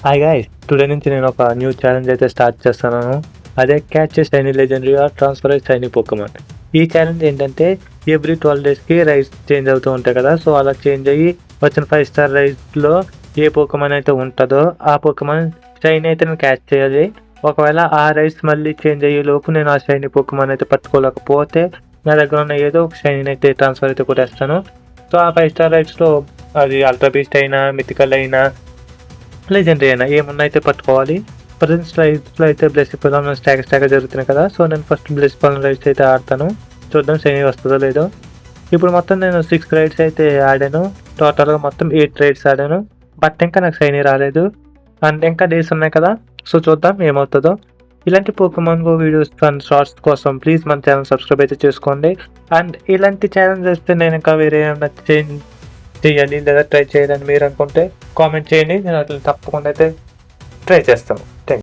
Hi guys, today నుంచి నేను ఒక న్యూ ఛాలెంజ్ అయితే స్టార్ట్ చేస్తున్నాను. అదే catch shiny legendary or transfer shiny Pokemon. ఈ ఛాలెంజ్ ఏంటంటే ఎవ్రీ 12 డేస్కి రైస్ చేంజ్ అవుతూ ఉంటాయి కదా. సో అలా చేంజ్ అయ్యి వచ్చిన 5 స్టార్ రైస్లో ఏ పోకెమాన్ అయితే ఉంటుందో ఆ పోకెమాన్ షైనీ అయితే నేను క్యాచ్ చేయాలి. ఒకవేళ ఆ రైస్ మళ్ళీ చేంజ్ అయ్యే లోపు నేను ఆ షైనీ పోకెమాన్ అయితే పట్టుకోలేకపోతే నా దగ్గర ఉన్న ఏదో ఒక షైనీ అయితే ట్రాన్స్ఫర్ అయితే కొట్టేస్తాను. సో ఆ 5 స్టార్ రైస్లో అది అల్ట్రా బీస్ట్ అయినా మిథికల్ అయినా లెజెండరీ అయినా ఏమున్నా అయితే పట్టుకోవాలి. ప్రజెంట్ రైస్లో అయితే బ్లెస్ పొలం స్టాక్ జరుగుతున్నాయి కదా. సో నేను ఫస్ట్ బ్లెస్ పొలం రైస్ అయితే ఆడతాను. చూద్దాం షైనీ వస్తుందో లేదో. ఇప్పుడు మొత్తం నేను 6 రైడ్స్ అయితే ఆడాను. టోటల్గా మొత్తం 8 రైడ్స్ ఆడాను. బట్ ఇంకా నాకు షైనీ రాలేదు. అండ్ ఇంకా డేస్ ఉన్నాయి కదా. సో చూద్దాం ఏమవుతుందో. ఇలాంటి Pokemon go videos and shorts కోసం ప్లీజ్ మన ఛానల్ సబ్స్క్రైబ్ అయితే చేసుకోండి. అండ్ ఇలాంటి ఛాలెంజ్ చేస్తే నేను ఇంకా వేరే ఏమైనా చేయాలి లేదా ట్రై చేయాలని మీరు అనుకుంటే కామెంట్ చేయండి. నేను అట్లా తప్పకుండా అయితే ట్రై చేస్తాను. థ్యాంక్